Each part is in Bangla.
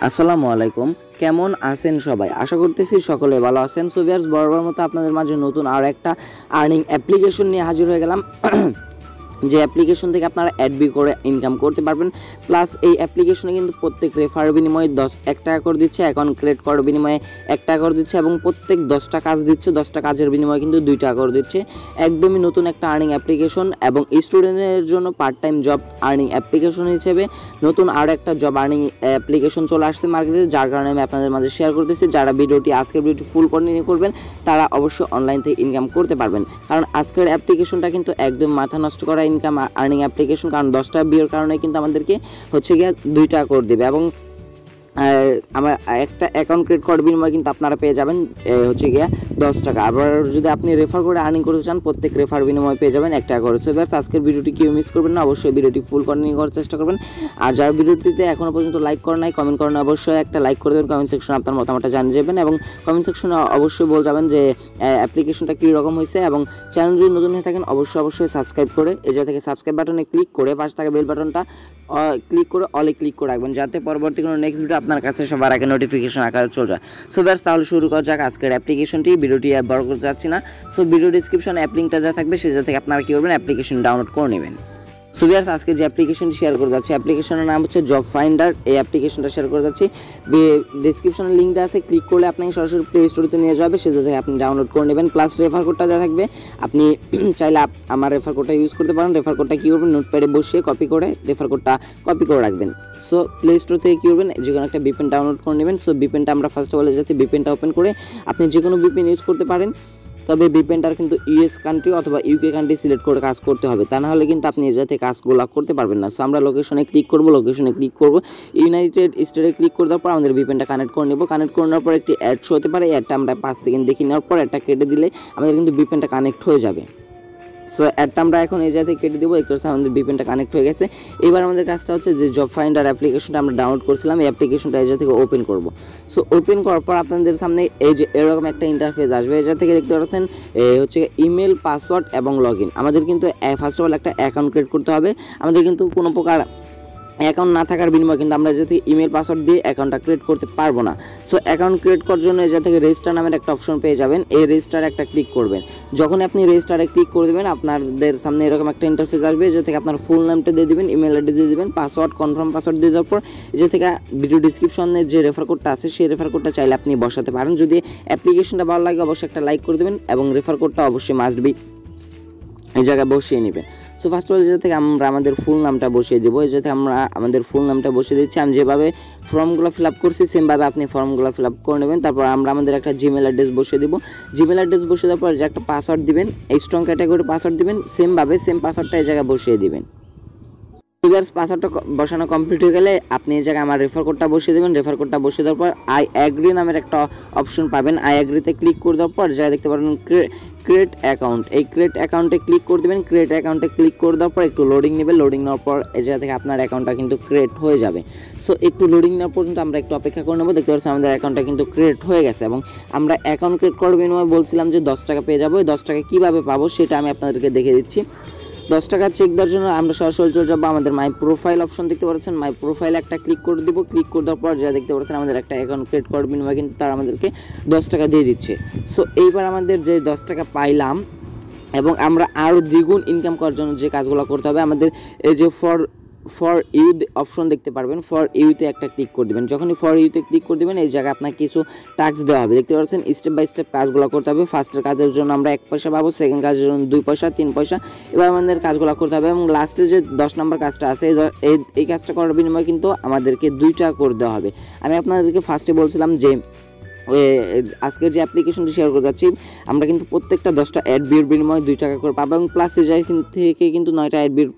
আসসালামু আলাইকুম। কেমন আছেন সবাই? আশা করতেছি সকলে ভালো আছেন। সো ভিউয়ার্স, বরাবর মতো আপনাদের মাঝে নতুন আর একটা আর্নিং অ্যাপ্লিকেশন নিয়ে হাজির হয়ে গেলাম। যে অ্যাপ্লিকেশন থেকে আপনারা অ্যাডবি করে ইনকাম করতে পারবেন। প্লাস এই অ্যাপ্লিকেশনে কিন্তু প্রত্যেক রেফার বিনিময়ে 1 টাকা করে দিচ্ছে, অ্যাকাউন্ট ক্রিয়েট করার বিনিময়ে 1 টাকা করে দিচ্ছে এবং প্রত্যেক 10টা কাজ দিচ্ছে, 10টা কাজের বিনিময়ে কিন্তু 2 টাকা করে দিচ্ছে। একদমই নতুন একটা আর্নিং অ্যাপ্লিকেশন এবং স্টুডেন্টদের জন্য part time job earning application হিসেবে নতুন আরও একটা জব আর্নিং অ্যাপ্লিকেশন চলে আসছে মার্কেটে, যার কারণে আমি আপনাদের মাঝে শেয়ার করতেছি। যারা আজকের ভিডিওটি ফুল কন্টিনিউ করবেন তারা অবশ্যই অনলাইন থেকে ইনকাম করতে পারবেন, কারণ আজকের অ্যাপ্লিকেশনটা কিন্তু একদম মাথা নষ্ট করা ইনকাম আর্নিং অ্যাপ্লিকেশন। কারণ 10টা বিয়ের কারণে কিন্তু আমাদেরকে গিয়ে 2 টাকা করে দেবে এবং আমার একটা অ্যাকাউন্ট ক্রিয়েট করার বিনিময়ে কিন্তু আপনারা পেয়ে যাবেন গিয়া 10 টাকা। আবার যদি আপনি রেফার করে আর্নিং করতে চান, প্রত্যেক রেফার বিনিময়ে পেয়ে যাবেন 1 টাকা করে। সো ভিউয়ার্স, আজকের ভিডিওটি কেউ মিস করবেন না, অবশ্যই ভিডিওটি ফুল কন্টিনিউ করার চেষ্টা করবেন। আর যারা ভিডিওটিতে এখনও পর্যন্ত লাইক করেন নাই, কমেন্ট করেন, অবশ্যই একটা লাইক করে দেবেন। কমেন্ট সেকশনে আপনার মতামতটা জানিয়ে যাবেন এবং কমেন্ট সেকশনে অবশ্যই বলে যাবেন যে অ্যাপ্লিকেশনটা কী রকম হয়েছে। এবং চ্যানেল যদি নতুন হয়ে থাকেন অবশ্যই সাবস্ক্রাইব করে এই জায়গা থেকে সাবস্ক্রাইব বাটনে ক্লিক করে পাশে থাকা বেল বাটনটা ক্লিক করে অলে ক্লিক করে রাখবেন, যাতে পরবর্তী কোনো নেক্সট ভিডিও আপনার কাছে সবার আগে নোটিফিকেশন আকারে চলে যায়। সো ভিউয়ার্স, তাহলে শুরু করা যাক আজকের অ্যাপ্লিকেশনটি। ভিডিওটি বড় করতে যাচ্ছি না। সো ভিডিও ডিসক্রিপশনে অ্যাপ লিঙ্কটা যা থাকবে সে থেকে আপনারা কী করবেন, অ্যাপ্লিকেশন ডাউনলোড করে নেবেন। সো ভিউয়ার্স, আজকে যে অ্যাপ্লিকেশনটি শেয়ার করে যাচ্ছি, অ্যাপ্লিকেশনের নাম হচ্ছে জব ফাইন্ডার। এই অ্যাপ্লিকেশনটা শেয়ার করে যাচ্ছি, ডিসক্রিপশনে লিঙ্ক দেওয়া আছে, ক্লিক করলে আপনাকে সরাসরি প্লে স্টোরে নিয়ে যাবে, সেটা থেকে আপনি ডাউনলোড করে নেবেন। প্লাস রেফার কোডটা দেওয়া থাকবে, আপনি চাইলে আমার রেফার কোডটা ইউজ করতে পারেন। রেফার কোডটা কী করবেন, নোটপ্যাডে বসিয়ে কপি করে রেফার কোডটা কপি করে রাখবেন। সো প্লে স্টোর থেকে কী করবেন, যে কোনো একটা বিপিএন ডাউনলোড করে নেবেন। সো বিপিএনটা আমরা ফার্স্ট অফ অল যাতে বিপিএনটা ওপেন করে আপনি যে কোনো বিপিএন ইউজ করতে পারেন, তবে বিপিএনটার কিন্তু ইউএস কান্ট্রি অথবা ইউকে কান্ট্রি সিলেক্ট করে কাজ করতে হবে, তা না হলে কিন্তু আপনি এ যাতে কাজগুলো করতে পারবেন না। সো আমরা লোকেশনে ক্লিক করব, ইউনাইটেড স্টেটে ক্লিক করে দেওয়ার পর আমাদের বিপিএনটা কানেক্ট করে নেব। কানেক্ট করে নেওয়ার পর একটি অ্যাড শো হতে পারে, অ্যাডটা আমরা 5 সেকেন্ড দেখে নেওয়ার পর অ্যাডটা কেটে দিলে আমাদের কিন্তু বিপিএনটা কানেক্ট হয়ে যাবে। সো অ্যাডটা আমরা এখন এই জায়গা থেকে কেটে দেবো, একটু আমাদের বিপিএনটা কানেক্ট হয়ে গেছে। এবার আমাদের কাজটা হচ্ছে যে জব ফাইন্ডার অ্যাপ্লিকেশনটা আমরা ডাউনলোড করছিলাম, এই অ্যাপ্লিকেশনটা এই জায়গা থেকে ওপেন করব। সো ওপেন করার পর আপনাদের সামনে এই যে এরকম একটা ইন্টারফেস আসবে। এই জায়গা থেকে দেখতে পাচ্ছেন ইমেল, পাসওয়ার্ড এবং লগ ইন। আমাদের কিন্তু ফার্স্ট অফ অল একটা অ্যাকাউন্ট ক্রিয়েট করতে হবে। আমাদের কিন্তু কোনো প্রকার অ্যাকাউন্ট না থাকার বিনিময়ে কিন্তু আমরা যদি ইমেল পাসওয়ার্ড দিয়ে অ্যাকাউন্টটা ক্রিয়েট করতে পারবো না। সো অ্যাকাউন্ট ক্রিয়েট করার জন্য এই জায়গা থেকে রেজিস্টার নামের একটা অপশন পেয়ে যাবেন, এই রেজিস্টারে একটা ক্লিক করবেন। যখন আপনি রেজিস্টারে ক্লিক করে দেবেন, আপনাদের সামনে এরকম একটা ইন্টারফেস আসবে, যে থেকে আপনার ফুল নামটা দিয়ে দেবেন, ইমেল অ্যাড্রেস দিয়ে দেবেন, পাসওয়ার্ড কনফার্ম পাসওয়ার্ড দিয়ে দেওয়ার পর যে থেকে ভিডিও ডিসক্রিপশনে যে রেফার কোডটা আছে সেই রেফার কোডটা চাইলে আপনি বসাতে পারেন। যদি অ্যাপ্লিকেশনটা ভালো লাগে অবশ্যই একটা লাইক করে দেবেন এবং রেফার কোডটা অবশ্যই মাস্ট বি এই জায়গায় বসিয়ে নেবেন। সো ফার্স্ট অফ অল যে থেকে আমরা আমাদের ফুল নামটা বসিয়ে দেবো, এই থেকে আমরা আমাদের ফুল নামটা বসিয়ে দিচ্ছি। আমি যেভাবে ফর্মগুলো ফিল আপ করছি সেমভাবে আপনি ফর্মগুলো ফিল আপ করে নেবেন। তারপর আমরা আমাদের একটা জিমেল অ্যাড্রেস বসিয়ে দেবো। জিমেল অ্যাড্রেস বসিয়ে দেওয়ার পর যে একটা পাসওয়ার্ড দিবেন, স্ট্রং ক্যাটাগরি পাসওয়ার্ড দিবেন, সেমভাবে সেম পাসওয়ার্ডটা এই জায়গায় বসিয়ে দিবেন। ভিউয়ার্স, পাসওয়ার্ডটা বসানো কমপ্লিট হয়ে গেলে আপনি এই জায়গায় আমার রেফার কোডটা বসিয়ে দেবেন। রেফার কোডটা বসিয়ে দেওয়ার পর আই অ্যাগ্রি নামের একটা অপশন পাবেন, আই অ্যাগ্রিতে ক্লিক করে দেওয়ার পর যা দেখতে পারেন ক্রিয়েট অ্যাকাউন্ট, এই ক্রিয়েট অ্যাকাউন্টে ক্লিক করে দেবেন। ক্রিয়েট অ্যাকাউন্টে ক্লিক করে দেওয়ার পর একটু লোডিং নেবে, লোডিং নেওয়ার পর এই জায়গা থেকে আপনার অ্যাকাউন্টটা কিন্তু ক্রিয়েট হয়ে যাবে। সো একটু লোডিং নেওয়ার পর্যন্ত আমরা একটু অপেক্ষা করে নেবো। দেখতে পাচ্ছি আমাদের অ্যাকাউন্টটা কিন্তু ক্রিয়েট হয়ে গেছে এবং আমরা অ্যাকাউন্ট ক্রিয়েট করার বিনিময়ে বলছিলাম যে 10 টাকা পেয়ে যাবো। এই 10 টাকা কীভাবে পাবো সেটা আমি আপনাদেরকে দেখে দিচ্ছি। 10 টাকা চেক দেওয়ার জন্য আমরা সরাসরি চলে যাবো আমাদের মাই প্রোফাইল অপশন দেখতে পাচ্ছেন, মাই প্রোফাইলে একটা ক্লিক করে দেবো। ক্লিক করে দেওয়ার পর যা দেখতে পাচ্ছেন আমাদের একটা অ্যাকাউন্ট ক্রিয়েট করার বিনিময়ে কিন্তু তারা আমাদেরকে 10 টাকা দিয়ে দিচ্ছে। সো এইবার আমাদের যে 10 টাকা পাইলাম এবং আমরা আরও দ্বিগুণ ইনকাম করার জন্য যে কাজগুলো করতে হবে, আমাদের এই যে ফর ইউ অপশন দেখতে পারবেন, ফর ইউতে একটা ক্লিক করে দেবেন। যখনই ফর ইউতে ক্লিক করে দেবেন এই জায়গায় আপনাকে কিছু টাস্ক দেওয়া হবে, দেখতে পাচ্ছেন স্টেপ বাই স্টেপ কাজগুলো করতে হবে। ফার্স্টের কাজের জন্য আমরা 1 পয়সা পাবো, সেকেন্ড কাজের জন্য 2 পয়সা, 3 পয়সা, এবার আমাদের কাজগুলো করতে হবে। এবং লাস্টে যে 10 নম্বর কাজটা আছে এই কাজটা করার বিনিময়ে কিন্তু আমাদেরকে 2 টাকা করে দেওয়া হবে। আমি আপনাদেরকে ফার্স্টে বলছিলাম যে আজকের যে অ্যাপ্লিকেশনটি শেয়ার করে যাচ্ছি, আমরা কিন্তু প্রত্যেকটা 10টা অ্যাড বির বিনিময়ে 2 টাকা করে পাবো এবং প্লাস এই জায়গা থেকে কিন্তু 9টা অ্যাড বির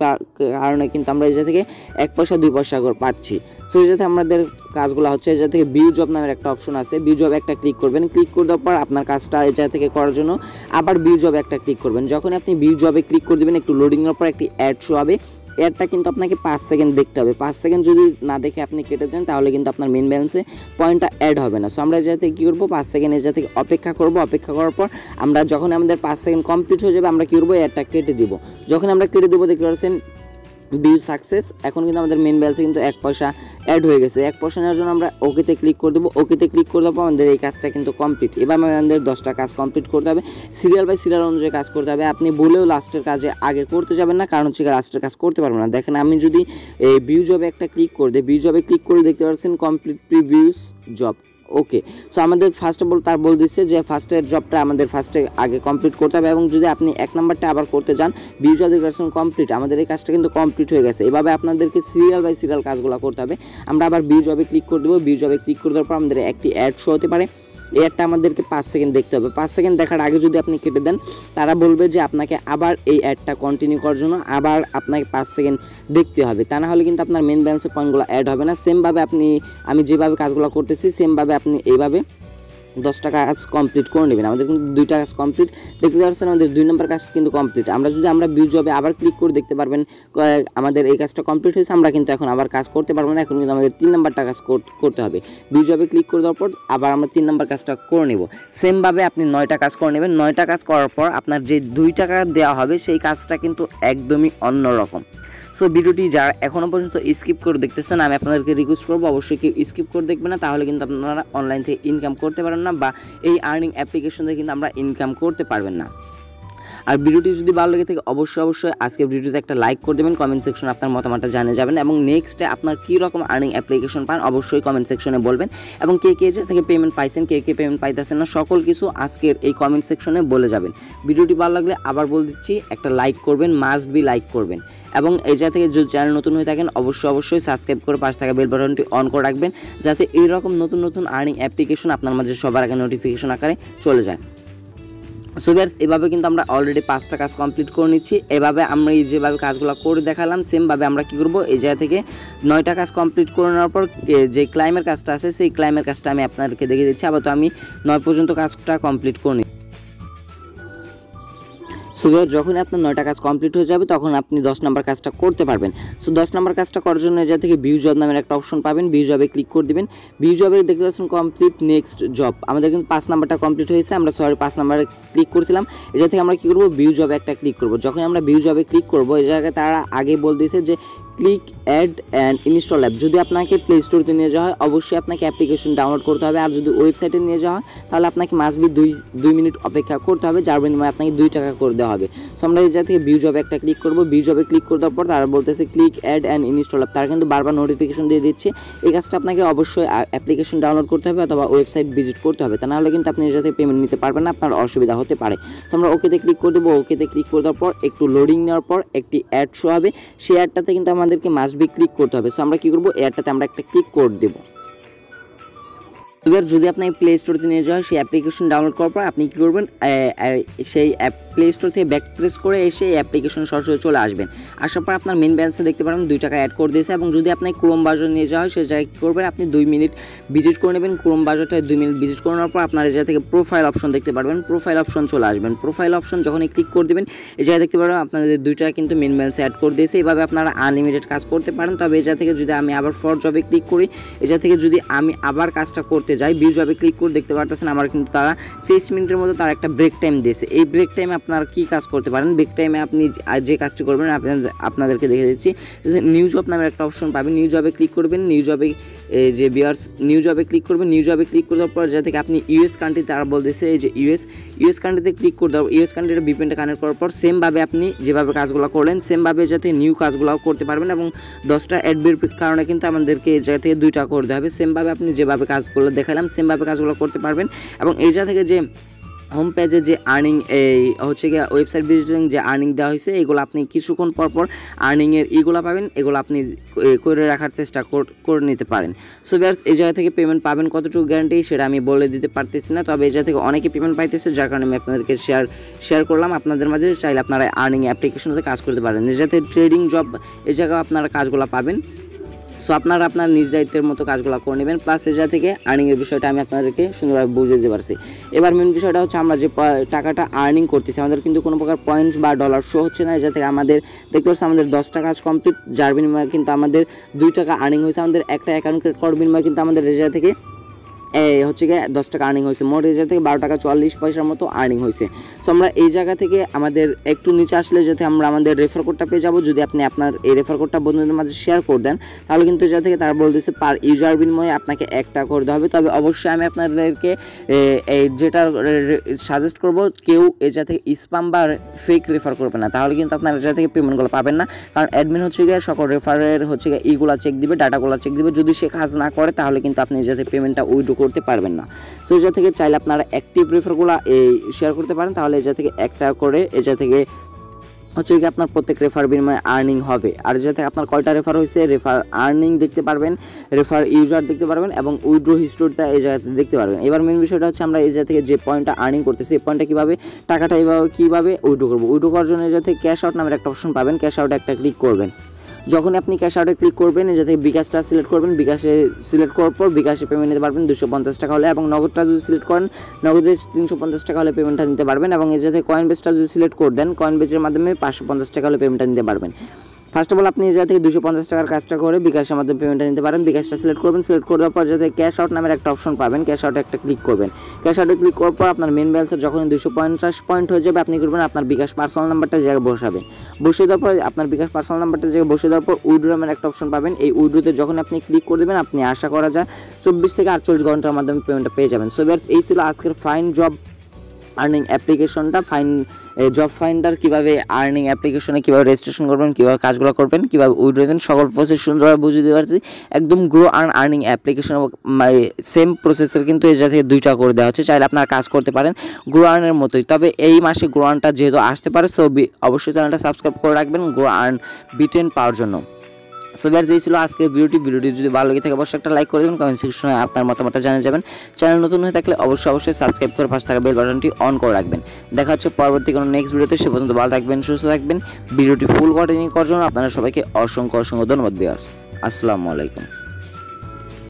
কারণে কিন্তু আমরা এই জায়গা থেকে 1 পয়সা 2 পয়সা করে পাচ্ছি। সো এই জায়গাতে আমাদের কাজগুলো হচ্ছে এই জায়গা থেকে ভিউ জব নামের একটা অপশন আছে, ভিউ জব একটা ক্লিক করবেন। ক্লিক করে দেওয়ার পর আপনার কাজটা এই জায়গা থেকে করার জন্য আবার ভিউ জব একটা ক্লিক করবেন। যখন আপনি ভিউ জবে ক্লিক করে দেবেন একটু লোডিংয়ের পর একটি অ্যাড শো হবে। অ্যাডটা কিন্তু আপনাকে 5 সেকেন্ড দেখতে হবে। 5 সেকেন্ড যদি না দেখে আপনি কেটে যান তাহলে কিন্তু আপনার মেন ব্যালেন্সে পয়েন্টটা অ্যাড হবে না। সো আমরা যাতে কী করবো, 5 সেকেন্ড এর যাতে অপেক্ষা করবো। অপেক্ষা করার পর আমরা যখন আমাদের 5 সেকেন্ড কমপ্লিট হয়ে যাবে আমরা কী করবো, অ্যাডটা কেটে দিব। যখন আমরা কেটে দেবো দেখতে পাচ্ছেন ভিউ সাকসেস। এখন কিন্তু আমাদের মেন ব্যালেন্সে কিন্তু 1 পয়সা অ্যাড হয়ে গেছে। 1 পয়সা নেওয়ার জন্য আমরা ওকেতে ক্লিক করে দেবো। ওকেতে ক্লিক করে দেওয়ার পর আমাদের এই কাজটা কিন্তু কমপ্লিট। এবার আমাদের 10টা কাজ কমপ্লিট করতে হবে, সিরিয়াল বাই সিরিয়াল অনুযায়ী কাজ করতে হবে। আপনি বলেও লাস্টের কাজে আগে করতে যাবেন না, কারণ হচ্ছে লাস্টের কাজ করতে পারবেন না। দেখেন আমি যদি এই ভিউ জবে একটা ক্লিক করে দিই, ভিউ জবে ক্লিক করে দেখতে পাচ্ছেন কমপ্লিট প্রিভিউস জব। ওকে, সো আমাদের ফার্স্ট অফ অল তার বলে দিচ্ছে যে ফার্স্টের জবটা আমাদের ফার্স্টে আগে কমপ্লিট করতে হবে, এবং যদি আপনি 1 নাম্বারটা আবার করতে যান ভিউ জব দেখতে কমপ্লিট, আমাদের এই কাজটা কিন্তু কমপ্লিট হয়ে গেছে। এভাবে আপনাদেরকে সিরিয়াল বাই সিরিয়াল কাজগুলো করতে হবে। আমরা আবার ভিউ জবে ক্লিক করে দেবো। ভিউ জবে ক্লিক করে দেওয়ার পর আমাদের একটি অ্যাড শো হতে পারে। এই অ্যাডটা আমাদেরকে 5 সেকেন্ড দেখতে হবে। 5 সেকেন্ড দেখার আগে যদি আপনি কেটে দেন, তারা বলবে যে আপনাকে আবার এই অ্যাডটা কন্টিনিউ করার জন্য আবার আপনাকে 5 সেকেন্ড দেখতে হবে, তা না হলে কিন্তু আপনার মেন ব্যালেন্সের পয়েন্টগুলো অ্যাড হবে না। সেমভাবে আমি যেভাবে কাজগুলো করতেছি সেমভাবে আপনি এইভাবে 10টা কাজ কমপ্লিট করে নেবেন। আমাদের কিন্তু 2টা কাজ কমপ্লিট দেখতে পাচ্ছেন, আমাদের 2 নম্বর কাজ কিন্তু কমপ্লিট। আমরা ভিউ জবে আবার ক্লিক করে দেখতে পারবেন আমাদের এই কাজটা কমপ্লিট হয়েছে। আমরা কিন্তু এখন আবার কাজ করতে পারবো না, এখন কিন্তু আমাদের 3 নম্বরটা কাজ করতে হবে। ভিউ জবে ক্লিক করে দেওয়ার পর আবার আমরা 3 নম্বর কাজটা করে নেব। সেমভাবে আপনি 9টা কাজ করে নেবেন। 9টা কাজ করার পর আপনার যে 2 টাকা দেওয়া হবে সেই কাজটা কিন্তু একদমই অন্যরকম। সো ভিডিওটি যারা এখনও পর্যন্ত স্কিপ করে দেখতেছেন, আমি আপনাদেরকে রিকোয়েস্ট করবো অবশ্যই কেউ স্কিপ করে দেখবেন না, তাহলে কিন্তু আপনারা অনলাইন থেকে ইনকাম করতে পারেন না, বা এই আর্নিং অ্যাপ্লিকেশন থেকে কিন্তু আমরা ইনকাম করতে পারবেন না। আর ভিডিওটি যদি ভালো লেগে থাকে অবশ্যই আজকের ভিডিওতে একটা লাইক করে দেবেন, কমেন্ট সেকশনে আপনার মতামতটা জানিয়ে যাবেন, এবং নেক্সটে আপনার কী রকম আর্নিং অ্যাপ্লিকেশন পান অবশ্যই কমেন্ট সেকশনে বলবেন, এবং কে থেকে পেমেন্ট পাইছেন, কে পেমেন্ট পাইতেছেন না, সকল কিছু আজকের এই কমেন্ট সেকশনে বলে যাবেন। ভিডিওটি ভালো লাগলে আবার বলে দিচ্ছি একটা লাইক করবেন, মাস্ট বি লাইক করবেন, এবং এই জায়গা থেকে যদি চ্যানেল নতুন হয়ে থাকেন অবশ্যই সাবস্ক্রাইব করে পাশে থাকা বেল বাটনটি অন করে রাখবেন, যাতে এইরকম নতুন আর্নিং অ্যাপ্লিকেশন আপনার মাঝে সবার আগে নোটিফিকেশন আকারে চলে যায়। সো গাইস, এভাবে কিন্তু আমরা অলরেডি 5টা কাজ কমপ্লিট করে নিচ্ছি। এভাবে আমরা যেভাবে কাজগুলো করে দেখালাম সেমভাবে আমরা কী করবো, এই জায়গা থেকে 9টা কাজ কমপ্লিট করে নেওয়ার পর যে ক্লাইমের কাজটা আছে সেই ক্লাইমের কাজটা আমি আপনাদেরকে দেখিয়ে দিচ্ছি। আবার তো আমি 9 পর্যন্ত কাজটা কমপ্লিট করে নিই। সো যখন আপনার 9টা কাজ কমপ্লিট হয়ে যাবে তখন আপনি 10 নম্বর কাজটা করতে পারবেন। সো 10 নম্বর কাজটা করার জন্য যা থেকে ভিউ জব নামের একটা অপশন পাবেন, ভিউ জবে ক্লিক করে দিবেন। ভিউ জবে দেখতে পাচ্ছেন কমপ্লিট নেক্সট জব, আমাদের কিন্তু 5 নাম্বারটা কমপ্লিট হয়েছে, আমরা 5 নাম্বারে ক্লিক করেছিলাম। এই জায়গা থেকে আমরা কী করবো, ভিউ জবে একটা ক্লিক করবো। যখন আমরা ভিউ জবে ক্লিক করবো এই জায়গায় তারা আগে বলে দিয়েছে যে click add and install app. যদি আপনাকে প্লে স্টোরতে নিয়ে যাওয়া হয় অবশ্যই আপনাকে অ্যাপ্লিকেশন ডাউনলোড করতে হবে, আর যদি ওয়েবসাইটে নিয়ে যাওয়া হয় তাহলে আপনাকে মাস্ট বি 2 মিনিট অপেক্ষা করতে হবে, যার বিনিময়ে আপনাকে 2 টাকা করে দেওয়া হবে। সো আমরা এই জায়গা থেকে ভিউ জবে একটা ক্লিক করবো। ভিউ জবে ক্লিক করে দেওয়ার পর তারা বলতেছে click add and install app, তারা কিন্তু বারবার নোটিফিকেশন দিয়ে দিচ্ছে। এই কাজটা আপনাকে অবশ্যই অ্যাপ্লিকেশন ডাউনলোড করতে হবে অথবা ওয়েবসাইট ভিজিট করতে হবে, তা নাহলে কিন্তু আপনি এই জায়গা থেকে পেমেন্ট নিতে পারবেন না, আপনার অসুবিধা হতে পারে। সো আমরা ওকেতে ক্লিক করে দেবো। ওকেতে ক্লিক করে দেওয়ার পর একটু লোডিং নেওয়ার পর একটি অ্যাড শো হবে, সেই অ্যাডটাতে কিন্তু আমাদেরকে মাস্ট বি ক্লিক করতে হবে। সো আমরা কী করবো, অ্যাডটাতে আমরা একটা ক্লিক করে দেবো। এবার যদি আপনাকে প্লে স্টোরতে নিয়ে যাওয়া হয় সেই অ্যাপ্লিকেশন ডাউনলোড করার পর আপনি কী করবেন, সেই প্লে স্টোর থেকে ব্যাক প্রেস করে এসে এই অ্যাপ্লিকেশন সরাসরি চলে আসবেন। আসার পর আপনার মেন ব্যালেন্সে দেখতে পারেন 2 টাকা অ্যাড করে দিয়েছে, এবং যদি আপনি ক্রোম বাজার নিয়ে যাওয়া হয় সেই জায়গায় কী করবেন, আপনি 2 মিনিট ভিজিট করে নেবেন। ক্রোম বাজারটায় 2 মিনিট ভিজিট করে নেওয়ার পর আপনার এই জায়গা থেকে প্রোফাইল অপশন দেখতে পারবেন, প্রোফাইল অপশন চলে আসবেন। প্রোফাইল অপশন যখনই ক্লিক করে দেবেন এই জায়গায় দেখতে পারবেন আপনাদের 2 টাকা কিন্তু মেন ব্যালেন্সে অ্যাড করে দিয়েছে। এইভাবে আপনারা আনলিমিটেড কাজ করতে পারেন। তবে এই জায়গা থেকে যদি আমি আবার ফর জবে ক্লিক করি, এই জায়গা থেকে যদি আমি আবার কাজটা করতে যাই ভিউ জবে ক্লিক করে দেখতে পারতেছেন আমার কিন্তু তারা 23 মিনিটের মতো তার একটা ব্রেক টাইম দিয়েছে। এই ব্রেক টাইমে আপনারা কী কাজ করতে পারেন, ব্রেক টাইমে আপনি যে কাজটি করবেন আপনাদেরকে দেখে দিচ্ছি। নিউ জব নামের একটা অপশন পাবেন, নিউ জবে ক্লিক করবেন। নিউ জবে যে বিয়ার্স নিউ জবে ক্লিক করবেন। নিউ জবে ক্লিক করার পর যা থেকে আপনি ইউএস কান্ট্রি তারা বলতেছে এই যে ইউএস কান্ট্রিতে ক্লিক করে দেওয়া, ইউএস কান্ট্রির ভিপিএনটা কানেক্ট করার পর সেমভাবে আপনি যেভাবে কাজগুলো করলেন সেমভাবে যাতে নিউ কাজগুলোও করতে পারবেন, এবং 10টা অ্যাডবির কারণে কিন্তু আমাদেরকে এই জায়গা থেকে 2 টাকা করতে হবে। সেমভাবে আপনি যেভাবে কাজগুলো দেখালাম সেমভাবে কাজগুলো করতে পারবেন। এবং এই জায়গা থেকে যে হোম পেজে যে আর্নিং এই হচ্ছে গিয়ে ওয়েবসাইট ভিজিটিং যে আর্নিং দেওয়া হয়েছে এগুলো আপনি কিছুক্ষণ পর আর্নিংয়ের এগুলো পাবেন, এগুলো আপনি করে রাখার চেষ্টা করে নিতে পারেন। সো ভিউয়ার্স, এই জায়গা থেকে পেমেন্ট পাবেন কতটুকু গ্যারান্টি সেটা আমি বলে দিতে পারতেছি না, তবে এই জায়গা থেকে অনেকে পেমেন্ট পাইতেছে, যার কারণে আমি আপনাদেরকে শেয়ার করলাম আপনাদের মাঝে। চাইলে আপনারা আর্নিং অ্যাপ্লিকেশনতে কাজ করতে পারেন। এই জায়গাতে ট্রেডিং জব এই জায়গায় আপনারা কাজগুলো পাবেন। সো আপনারা আপনার নিজ দায়িত্বের মতো কাজগুলো করে নেবেন। প্লাস এই জায়গা থেকে আর্নিংয়ের বিষয়টা আমি আপনাদেরকে সুন্দরভাবে বুঝিয়ে দিতে পারছি। এবার মেন বিষয়টা হচ্ছে আমরা যে টাকাটা আর্নিং করতেছি আমাদের কিন্তু কোনো প্রকার পয়েন্টস বা ডলার শো হচ্ছে না। এই জায়গা থেকে আমাদের দেখতে পাচ্ছি আমাদের 10টা কাজ কমপ্লিট, যার বিনিময়ে কিন্তু আমাদের 2 টাকা আর্নিং হয়েছে। আমাদের একটা অ্যাকাউন্ট ক্রিয়েট করার বিনিময়ে কিন্তু আমাদের এই জায়গা থেকে হচ্ছে গিয়ে 10 টাকা আর্নিং হয়েছে, মোট এই জায়গা থেকে 12 টাকা 44 পয়সার মতো আর্নিং হয়েছে। সো আমরা এই জায়গা থেকে আমাদের একটু নিচে আসলে যাতে আমরা আমাদের রেফার কোডটা পেয়ে যাবো। যদি আপনি আপনার এই রেফার কোডটা বন্ধুদের মাঝে শেয়ার করে দেন তাহলে কিন্তু এই জায়গা থেকে তারা বলতেছে পার ইউজার বিনিময়ে আপনাকে 1 টাকা করে দেওয়া হবে। তবে অবশ্যই আমি আপনাদেরকে এই যেটা সাজেস্ট করবো, কেউ এই জায়গা থেকে স্প্যাম বা ফেক রেফার করবে না, তাহলে কিন্তু আপনার এই জায়গা থেকে পেমেন্টগুলো পাবেন না। কারণ অ্যাডমিন হচ্ছে গিয়ে সকল রেফারের হচ্ছে গিয়ে ইগুলা চেক দিবে, ডাটাগুলো চেক দিবে, যদি সে কাজ না করে তাহলে কিন্তু আপনি এই জায়গা থেকে পেমেন্টটা উইথড্র করতে পারবেন না। সো এই জায়গা থেকে চাইলে আপনারা অ্যাক্টিভ রেফারগুলো শেয়ার করতে পারেন, তাহলে এই জায়গা থেকে 1 টাকা করে এই জায়গা থেকে হচ্ছে কি আপনার প্রত্যেক রেফার বিনিময়ে আর্নিং হবে। আর যাতে আপনার কয়টা রেফার হয়েছে, রেফার আর্নিং দেখতে পারবেন, রেফার ইউজার দেখতে পারবেন এবং উইথড্র হিস্টোরিটা এই জায়গাতে দেখতে পারবেন। এবার মেন বিষয়টা হচ্ছে আমরা এই জায়গা থেকে যে পয়েন্টটা আর্নিং করতেছি এই পয়েন্টটা কীভাবে টাকাটা কীভাবে উইথড্র করবো। উইথড্র করার জন্য এই জায়গা থেকে ক্যাশ আউট নামের একটা অপশন পাবেন, ক্যাশ আউটে একটা ক্লিক করবেন। যখন আপনি ক্যাশ আউটে ক্লিক করবেন এই জায়গা থেকে বিকাশটা সিলেক্ট করবেন, বিকাশে সিলেক্ট করার পর বিকাশে পেমেন্ট নিতে পারবেন 250 টাকা হলে, এবং নগদটা যদি সিলেক্ট করেন নগদে 350 টাকা হলে পেমেন্টটা নিতে পারবেন, এবং এই জায়গা থেকে কয়েন বেসটা যদি সিলেক্ট করে দেন কয়েন বেসের মাধ্যমে 550 টাকা হলে পেমেন্টটা নিতে পারবেন। ফার্স্ট অফ অল আপনি এই জায়গা থেকে 250 টাকার কাজটা করে বিকাশের মাধ্যমে পেমেন্টটা নিতে পারেন। বিকাশটা সিলেক্ট করবেন, সিলেক্ট করে দেওয়ার পর যাতে ক্যাশ আউট নামের একটা অপশন পাবেন, ক্যাশ আউটে একটা ক্লিক করবেন। ক্যাশ আউটে ক্লিক করার পর আপনার মেন ব্যালেন্সের যখন 250 পয়েন্ট হয়ে যাবে আপনি করবেন আপনার বিকাশ পার্সোনাল নাম্বারটা জায়গায় বসাবেন। বসিয়ে দেওয়ার পর আপনার বিকাশ পার্সোনাল নাম্বারটা জায়গায় বসিয়ে দেওয়ার পর উইথড্র নামের একটা অপশন পাবেন। এই উইথড্রোতে যখন আপনি ক্লিক করে দেবেন আপনি আশা করা যায় 24 থেকে 48 ঘন্টার মাধ্যমে পেমেন্টটা পেয়ে যাবেন। সো ভিউয়ার্স, এই ছিল আজকের ফাইন জব আর্নিং অ্যাপ্লিকেশনটা, জব ফাইন্ডার কীভাবে আর্নিং অ্যাপ্লিকেশনে কীভাবে রেজিস্ট্রেশন করবেন, কীভাবে কাজগুলো করবেন, কীভাবে উইথড্র দেন, সকল প্রসেস সুন্দরভাবে বুঝিয়ে দিতে পারছি। একদম গ্রো আর্নিং অ্যাপ্লিকেশন সেম প্রসেসের কিন্তু এই জায়গা থেকে 2টা করে দেওয়া হচ্ছে, চাইলে আপনারা কাজ করতে পারেন গ্রো আর্নের মতোই। তবে এই মাসে গ্রো আর্নটা যেহেতু আসতে পারে সো অবশ্যই চ্যানেলটা সাবস্ক্রাইব করে রাখবেন গ্রো আর্ন B10 পাওয়ার জন্য। সো ভিউয়ার্স, এই ছিল আজকের ভিডিওটি যদি ভালো লাগে থাকে অবশ্যই একটা লাইক করে দেবেন, কমেন্ট সেকশনে আপনার মতামতটা জানিয়ে যাবেন। চ্যানেল নতুন হয়ে থাকলে অবশ্যই সাবস্ক্রাইব করে পাশে থাকা বেল বাটনটি অন করে রাখবেন। দেখা হচ্ছে পরবর্তী কোনো নেক্সট ভিডিওতে, সে পর্যন্ত ভালো থাকবেন, সুস্থ থাকবেন। ভিডিওটি ফুল কন্টিনিউ করার জন্য আপনারা সবাইকে অসংখ্য ধন্যবাদ ভিউয়ার্স। আসসালামু আলাইকুম।